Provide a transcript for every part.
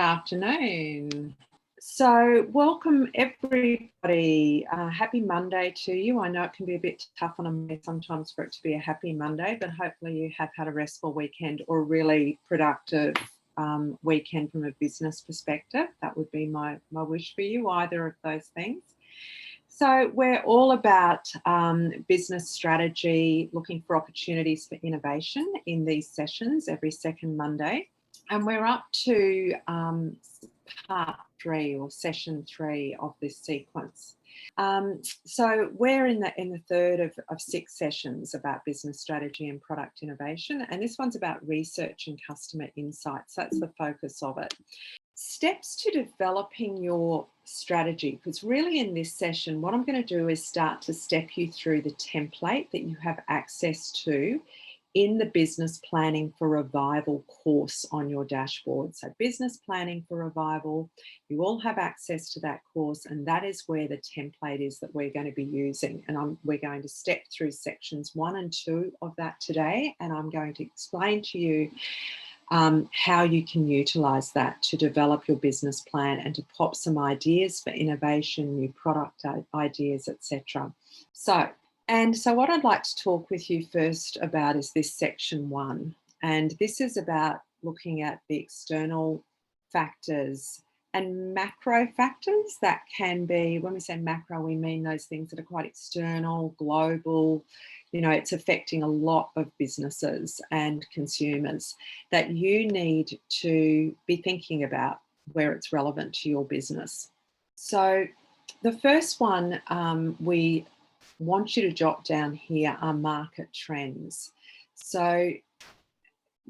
afternoon. So welcome everybody. Happy Monday to you. I know it can be a bit tough on a Monday sometimes for it to be a happy Monday, but hopefully you have had a restful weekend or a really productive weekend from a business perspective. That would be my wish for you, either of those things. So we're all about business strategy, looking for opportunities for innovation in these sessions every second Monday. And we're up to part 3 or session 3 of this sequence. So we're in the third of 6 sessions about business strategy and product innovation. And this one's about research and customer insights. That's the focus of it. Steps to developing your strategy, because really in this session, what I'm going to do is start to step you through the template that you have access to in the Business Planning for Revival course on your dashboard. So Business Planning for Revival, you all have access to that course, and that is where the template is that we're going to be using. And we're going to step through sections 1 and 2 of that today, and I'm going to explain to you how you can utilise that to develop your business plan and to pop some ideas for innovation, new product ideas, etc. So what I'd like to talk with you first about is this section 1. And this is about looking at the external factors and macro factors that can be, when we say macro, we mean those things that are quite external, global, it's affecting a lot of businesses and consumers that you need to be thinking about where it's relevant to your business. So the first one we want you to jot down here are market trends. So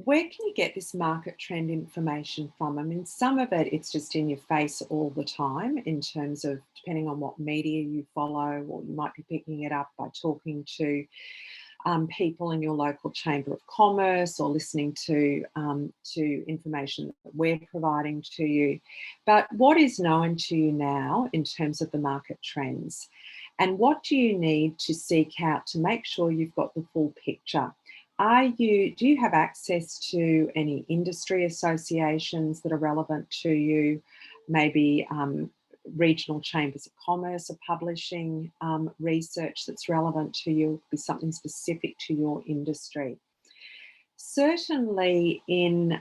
where can you get this market trend information from? I mean, some of it's just in your face all the time in terms of depending on what media you follow, or you might be picking it up by talking to people in your local chamber of commerce or listening to information that we're providing to you. But what is known to you now in terms of the market trends? And what do you need to seek out to make sure you've got the full picture? Do you have access to any industry associations that are relevant to you? Maybe regional chambers of commerce are publishing research that's relevant to you. It could be something specific to your industry. Certainly in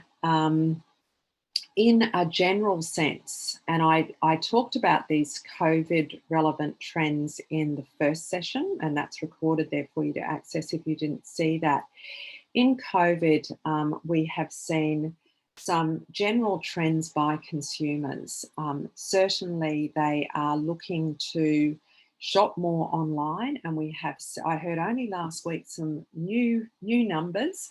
a general sense, and I talked about these COVID relevant trends in the first session, and that's recorded there for you to access if you didn't see that. In COVID, we have seen some general trends by consumers. Certainly they are looking to shop more online, and I heard only last week some new numbers.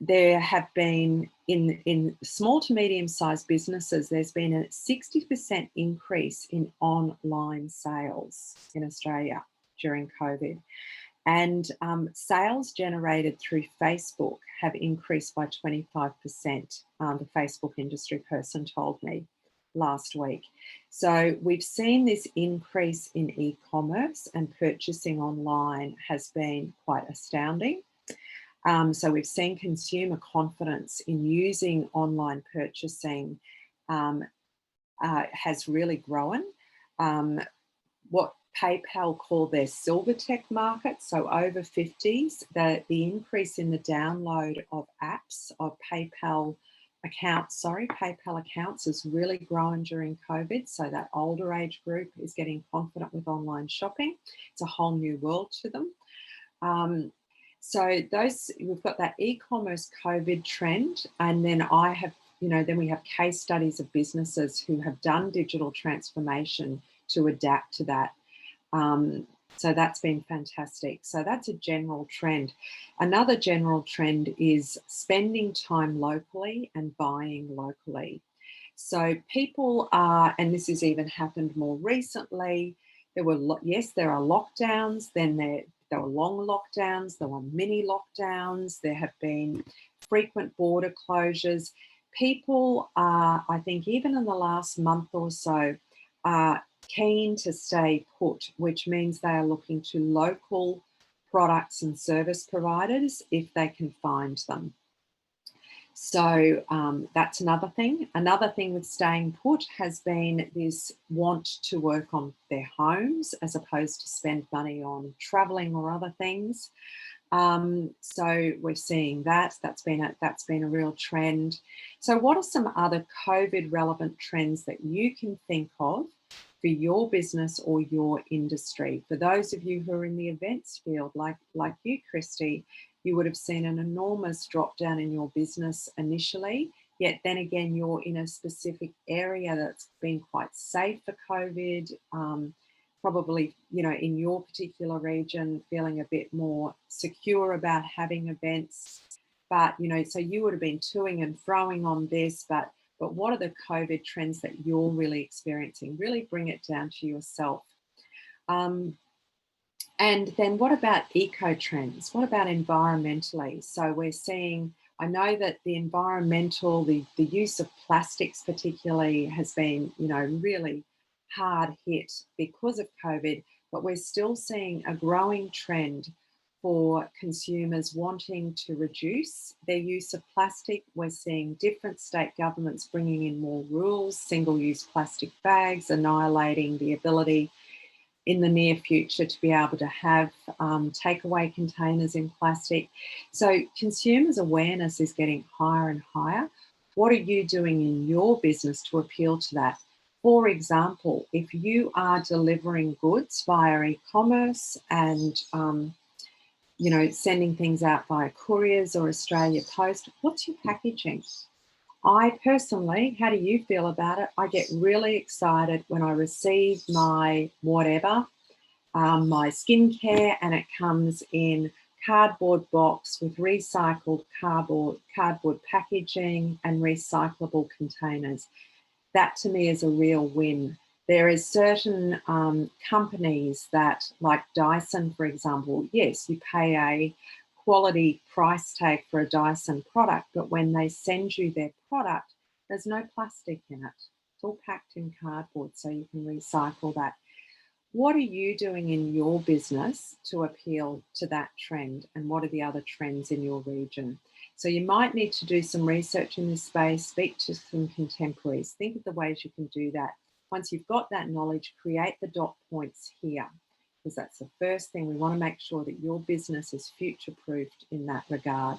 There have been, in small to medium-sized businesses, there's been a 60% increase in online sales in Australia during COVID. And sales generated through Facebook have increased by 25%, the Facebook industry person told me last week. So we've seen this increase in e-commerce, and purchasing online has been quite astounding. So we've seen consumer confidence in using online purchasing has really grown. What PayPal call their silver tech market, so over 50s, the increase in the download of apps, of PayPal accounts has really grown during COVID. So that older age group is getting confident with online shopping. It's a whole new world to them. So we've got that e-commerce COVID trend, and then then we have case studies of businesses who have done digital transformation to adapt to that. So that's been fantastic. So that's a general trend. Another general trend is spending time locally and buying locally. So people are, and this has even happened more recently, there are lockdowns, then there were long lockdowns, there were mini lockdowns, there have been frequent border closures. People are, I think even in the last month or so, are keen to stay put, which means they are looking to local products and service providers if they can find them. So that's another thing. Another thing with staying put has been this want to work on their homes as opposed to spend money on traveling or other things. So we're seeing that. That's been a real trend. So what are some other COVID relevant trends that you can think of for your business or your industry? For those of you who are in the events field, like you, Christy, you would have seen an enormous drop down in your business initially. Yet then again, you're in a specific area that's been quite safe for COVID. Probably, in your particular region, feeling a bit more secure about having events. But, so you would have been toing and froing on this, but what are the COVID trends that you're really experiencing? Really bring it down to yourself. And then what about eco trends? What about environmentally? So we're seeing, I know that the environmental, the use of plastics particularly has been, really hard hit because of COVID, but we're still seeing a growing trend for consumers wanting to reduce their use of plastic. We're seeing different state governments bringing in more rules, single-use plastic bags, annihilating the ability in the near future to be able to have takeaway containers in plastic. So consumers' awareness is getting higher and higher. What are you doing in your business to appeal to that? For example, if you are delivering goods via e-commerce and sending things out via couriers or Australia Post, what's your packaging? I personally, how do you feel about it? I get really excited when I receive my whatever, my skincare, and it comes in cardboard box with recycled cardboard packaging and recyclable containers. That to me is a real win. There is certain companies that, like Dyson, for example, yes, you pay a quality price tag for a Dyson product, but when they send you their product, there's no plastic in it. It's all packed in cardboard, so you can recycle that. What are you doing in your business to appeal to that trend? And what are the other trends in your region? So you might need to do some research in this space, speak to some contemporaries, think of the ways you can do that. Once you've got that knowledge, create the dot points here, because that's the first thing. We want to make sure that your business is future-proofed in that regard.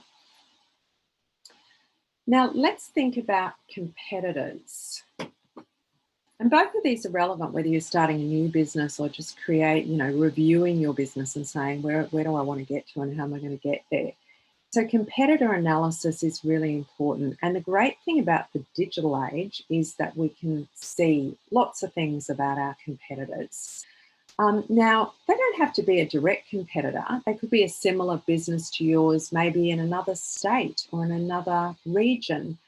Now, let's think about competitors. And both of these are relevant whether you're starting a new business or just reviewing your business and saying, where do I want to get to and how am I going to get there? So competitor analysis is really important. And the great thing about the digital age is that we can see lots of things about our competitors. Now, they don't have to be a direct competitor. They could be a similar business to yours, maybe in another state or in another region.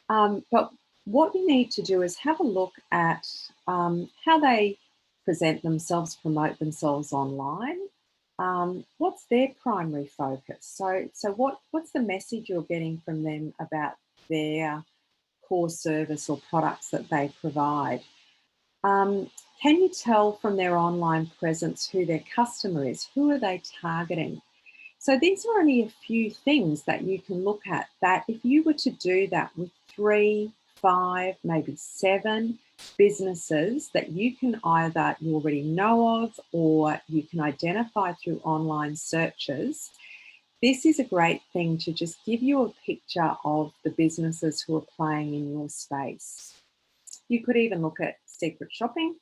But what you need to do is have a look at how they present themselves, promote themselves online. What's their primary focus? So what's the message you're getting from them about their core service or products that they provide? Can you tell from their online presence who their customer is? Who are they targeting? So these are only a few things that you can look at that if you were to do that with 3, 5, maybe 7 businesses that you already know of or you can identify through online searches, this is a great thing to just give you a picture of the businesses who are playing in your space. You could even look at secret shopping,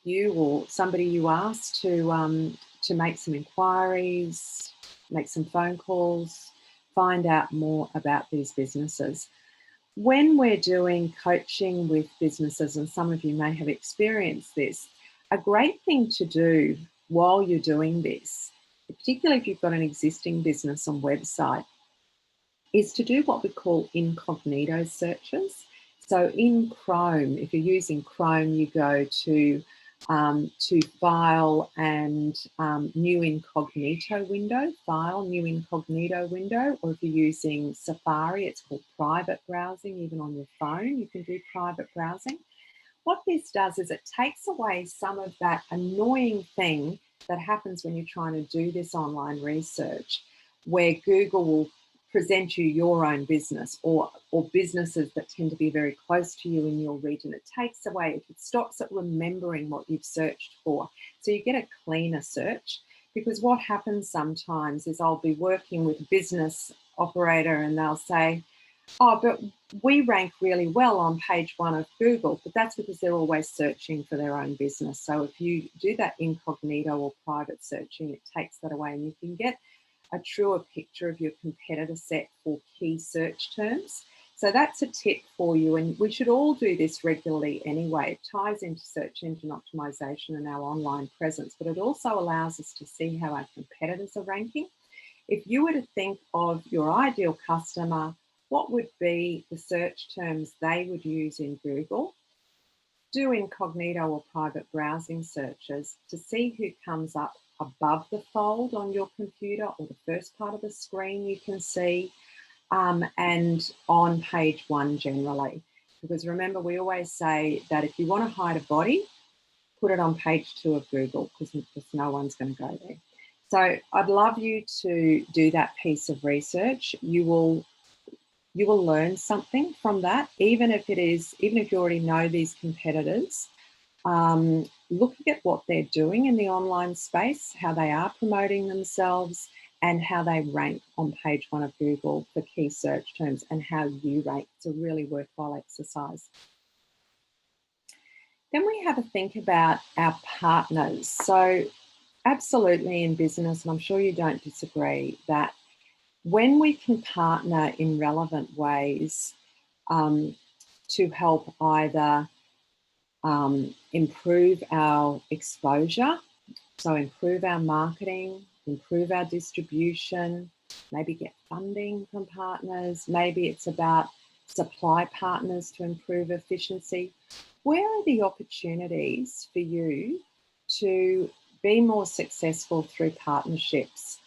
you or somebody you asked to make some inquiries, make some phone calls, find out more about these businesses. When we're doing coaching with businesses, and some of you may have experienced this, a great thing to do while you're doing this, particularly if you've got an existing business on website, is to do what we call incognito searches. So in Chrome, if you're using Chrome, you go to File and New Incognito window, File, New Incognito window, or if you're using Safari, it's called private browsing. Even on your phone, you can do private browsing. What this does is it takes away some of that annoying thing that happens when you're trying to do this online research, where Google will present you your own business, or businesses that tend to be very close to you in your region. It takes away, it stops at remembering what you've searched for. So you get a cleaner search, because what happens sometimes is I'll be working with a business operator and they'll say, oh, but we rank really well on page 1 of Google, but that's because they're always searching for their own business. So if you do that incognito or private searching, it takes that away, and you can get a truer picture of your competitor set for key search terms. So that's a tip for you, and we should all do this regularly anyway. It ties into search engine optimization and our online presence, but it also allows us to see how our competitors are ranking. If you were to think of your ideal customer, what would be the search terms they would use in Google? Do incognito or private browsing searches to see who comes up above the fold on your computer, or the first part of the screen you can see, and on page 1 generally. Because remember, we always say that if you want to hide a body, put it on page 2 of Google, because no one's going to go there. So I'd love you to do that piece of research. You will learn something from that, even if you already know these competitors. Looking at what they're doing in the online space, how they are promoting themselves, and how they rank on page 1 of Google for key search terms, and how you rank. It's a really worthwhile exercise. Then we have a think about our partners. So absolutely in business, and I'm sure you don't disagree, that when we can partner in relevant ways to help either improve our exposure, so improve our marketing, improve our distribution, maybe get funding from partners, maybe it's about supply partners to improve efficiency. Where are the opportunities for you to be more successful through partnerships?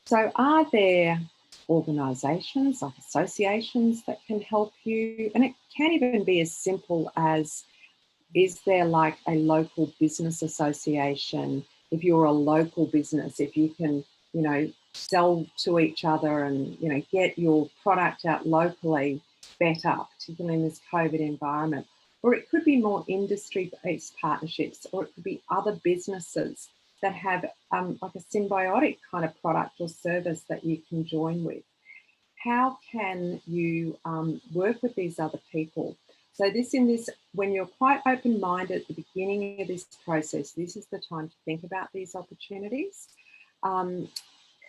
So are there organisations like associations that can help you? And it can even be as simple as, is there like a local business association? If you're a local business, if you can, sell to each other and, get your product out locally better, particularly in this COVID environment. Or it could be more industry-based partnerships, or it could be other businesses that have like a symbiotic kind of product or service that you can join with. How can you work with these other people? So when you're quite open-minded at the beginning of this process, this is the time to think about these opportunities.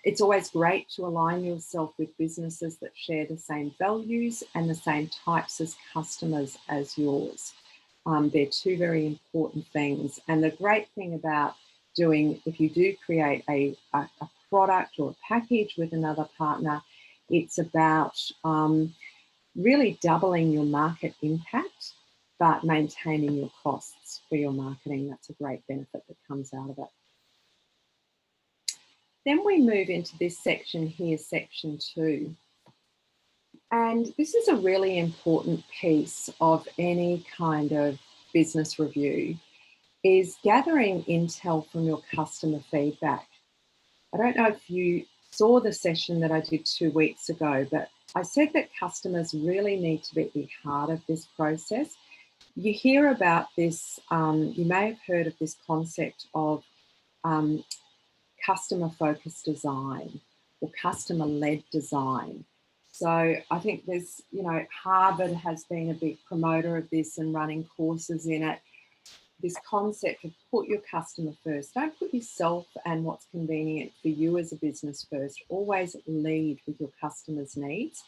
It's always great to align yourself with businesses that share the same values and the same types of customers as yours. They're two very important things. And the great thing about if you do create a product or a package with another partner, it's about really doubling your market impact, but maintaining your costs for your marketing. That's a great benefit that comes out of it. Then we move into this section here, section 2. And this is a really important piece of any kind of business review, is gathering intel from your customer feedback. I don't know if you saw the session that I did 2 weeks ago, but I said that customers really need to be at the heart of this process. You hear about this, you may have heard of this concept of customer-focused design or customer-led design. So I think there's, Harvard has been a big promoter of this and running courses in it. This concept of put your customer first. Don't put yourself and what's convenient for you as a business first. Always lead with your customer's needs.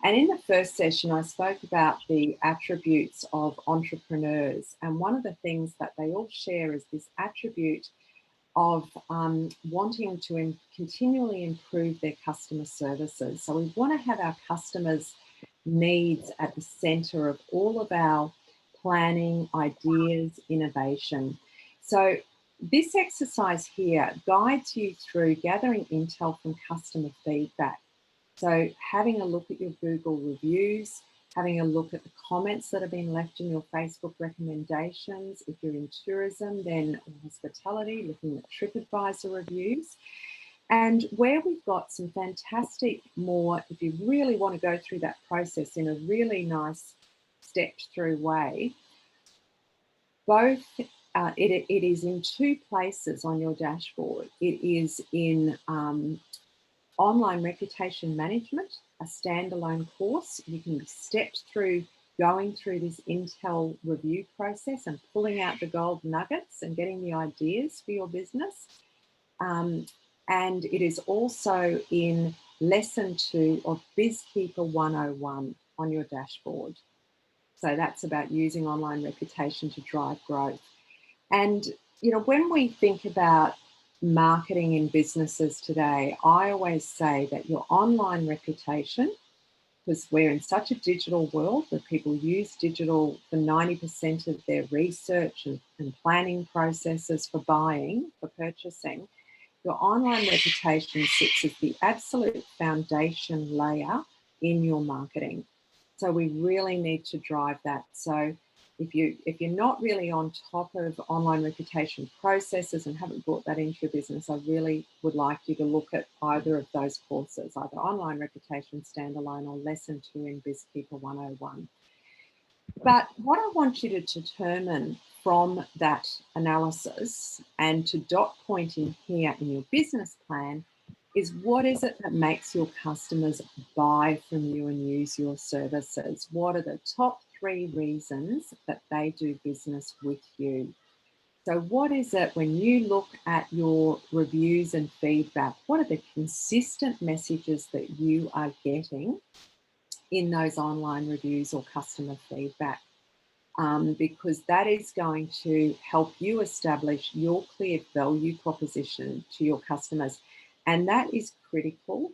And in the first session, I spoke about the attributes of entrepreneurs. And one of the things that they all share is this attribute of wanting to continually improve their customer services. So we want to have our customers' needs at the center of all of our planning, ideas, innovation. So this exercise here guides you through gathering intel from customer feedback. So having a look at your Google reviews, having a look at the comments that have been left in your Facebook recommendations. If you're in tourism, then hospitality, looking at TripAdvisor reviews. And where we've got some fantastic more, if you really want to go through that process in a really nice stepped through way, both it is in two places on your dashboard. It is in online reputation management, a standalone course. You can be stepped through going through this Intel review process and pulling out the gold nuggets and getting the ideas for your business. And it is also in lesson 2 of BizKeeper 101 on your dashboard. So that's about using online reputation to drive growth. And, you know, when we think about marketing in businesses today, I always say that your online reputation, because we're in such a digital world where people use digital for 90% of their research and planning processes for buying, for purchasing, your online reputation sits as the absolute foundation layer in your marketing. So we really need to drive that. So if you're not really on top of online reputation processes and haven't brought that into your business, I really would like you to look at either of those courses, either online reputation standalone or lesson 2 in BizKeeper 101. But what I want you to determine from that analysis and to dot point in here in your business plan is what is it that makes your customers buy from you and use your services? What are the top 3 reasons that they do business with you? So what is it when you look at your reviews and feedback? What are the consistent messages that you are getting in those online reviews or customer feedback? Because that is going to help you establish your clear value proposition to your customers. And that is critical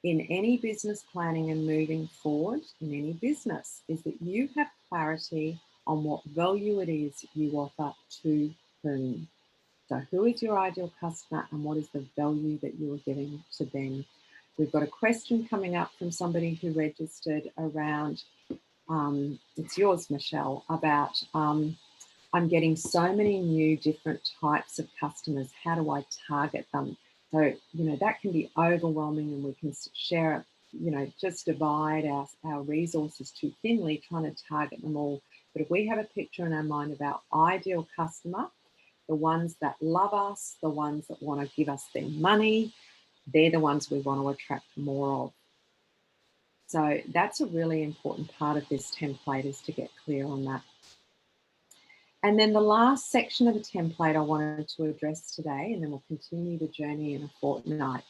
in any business planning and moving forward in any business, is that you have clarity on what value it is you offer to whom. So who is your ideal customer and what is the value that you are giving to them? We've got a question coming up from somebody who registered around it's yours, Michelle, about I'm getting so many new different types of customers. How do I target them? So, you know, that can be overwhelming and we can share, you know, just divide our resources too thinly trying to target them all. But if we have a picture in our mind of our ideal customer, the ones that love us, the ones that want to give us their money, they're the ones we want to attract more of. So that's a really important part of this template, is to get clear on that. And then the last section of the template I wanted to address today, and then we'll continue the journey in a fortnight,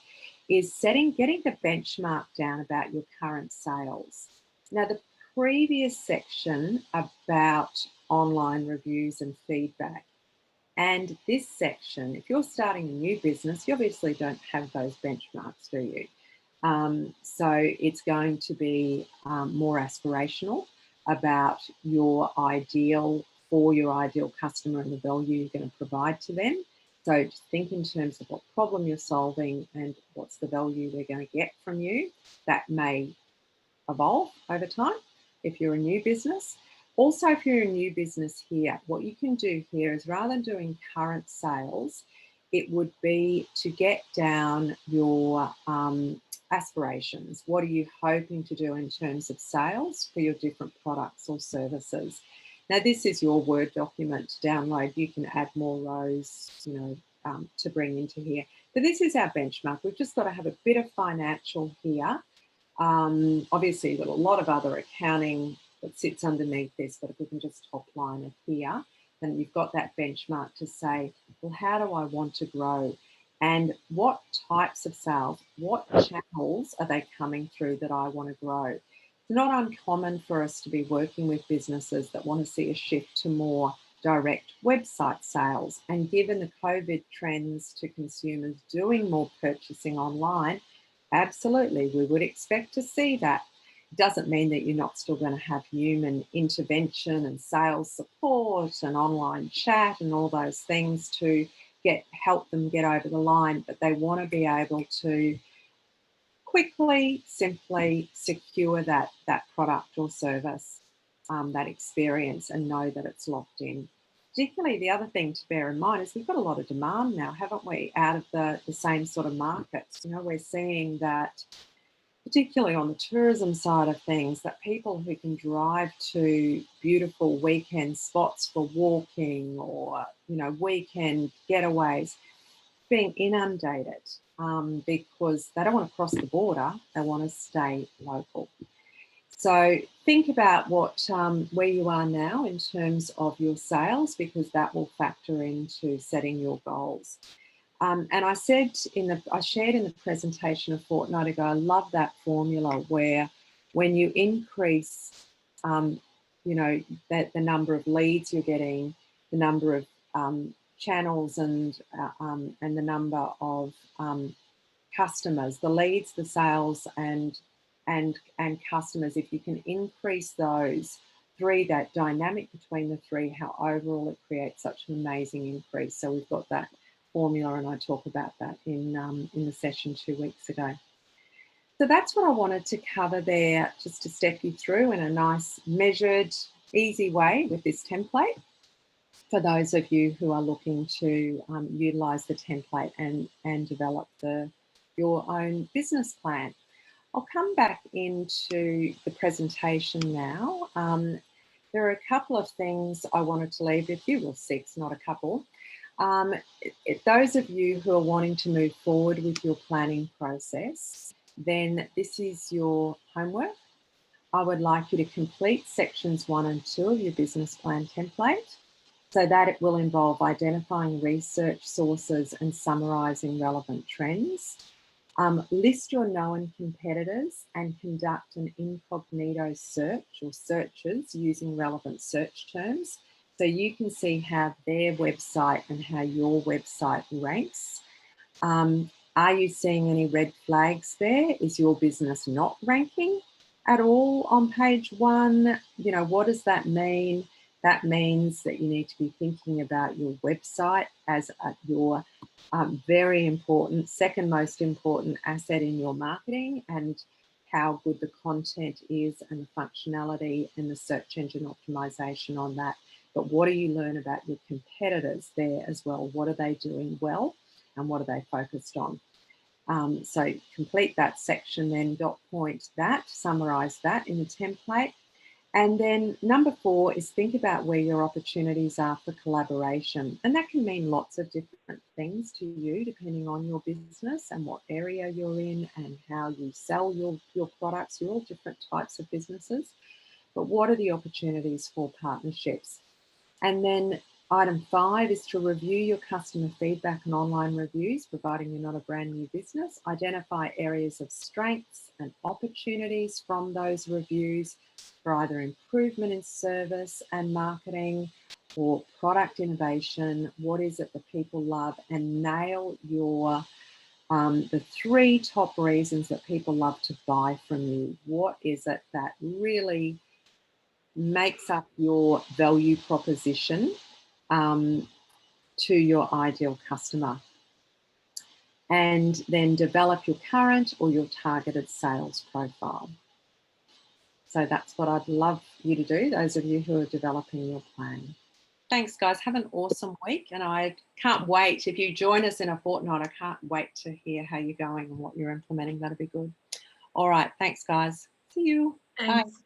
is getting the benchmark down about your current sales. Now, the previous section about online reviews and feedback, and this section, if you're starting a new business, you obviously don't have those benchmarks, do you? So it's going to be more aspirational about your ideal customer and the value you're going to provide to them. So just think in terms of what problem you're solving and what's the value they're going to get from you. That may evolve over time if you're a new business. Also, if you're a new business here, what you can do here is, rather than doing current sales, it would be to get down your aspirations. What are you hoping to do in terms of sales for your different products or services? Now, this is your Word document to download. You can add more rows, you know, to bring into here. But this is our benchmark. We've just got to have a bit of financial here. Obviously, you've got a lot of other accounting that sits underneath this, but if we can just top line it here, then you've got that benchmark to say, well, how do I want to grow? And what types of sales, what channels are they coming through that I want to grow? It's not uncommon for us to be working with businesses that want to see a shift to more direct website sales. And given the COVID trends to consumers doing more purchasing online, absolutely, we would expect to see that. It doesn't mean that you're not still going to have human intervention and sales support and online chat and all those things to help them get over the line, but they want to be able to quickly, simply secure that product or service, that experience, and know that it's locked in. particularly the other thing to bear in mind is we've got a lot of demand now, haven't we, out of the same sort of markets. You know, we're seeing that, particularly on the tourism side of things, that people who can drive to beautiful weekend spots for walking or, you know, weekend getaways, being inundated because they don't want to cross the border, they want to stay local. So think about what where you are now in terms of your sales, because that will factor into setting your goals. And I shared in the presentation a fortnight ago, I love that formula where when you increase, you know, that the number of leads you're getting, the number of channels and the number of customers, the leads, the sales, and customers, if you can increase those three, that dynamic between the three, how overall it creates such an amazing increase. So we've got that formula, and I talk about that in the session 2 weeks ago. So that's what I wanted to cover there, just to step you through in a nice, measured, easy way with this template for those of you who are looking to utilize the template and develop your own business plan. I'll come back into the presentation now. There are a couple of things I wanted to leave with you, well, 6, not a couple. Those of you who are wanting to move forward with your planning process, then this is your homework. I would like you to complete sections 1 and 2 of your business plan template, so that it will involve identifying research sources and summarising relevant trends. List your known competitors and conduct an incognito search or searches using relevant search terms, so you can see how their website and how your website ranks. Are you seeing any red flags there? Is your business not ranking at all on page 1? You know, what does that mean? That means that you need to be thinking about your website as your very important, second most important asset in your marketing, and how good the content is and the functionality and the search engine optimization on that. But what do you learn about your competitors there as well? What are they doing well and what are they focused on? So complete that section, then dot point that, summarize that in the template. And then number 4 is think about where your opportunities are for collaboration. And that can mean lots of different things to you, depending on your business and what area you're in and how you sell your products. You're all different types of businesses. But what are the opportunities for partnerships? And then item 5 is to review your customer feedback and online reviews, providing you're not a brand new business. Identify areas of strengths and opportunities from those reviews for either improvement in service and marketing or product innovation. What is it that people love? And nail your the 3 top reasons that people love to buy from you. What is it that really makes up your value proposition to your ideal customer? And then develop your current or your targeted sales profile. So that's what I'd love you to do, those of you who are developing your plan. Thanks, guys. Have an awesome week. And I can't wait. If you join us in a fortnight, I can't wait to hear how you're going and what you're implementing. That'll be good. All right. Thanks, guys. See you. Thanks. Bye.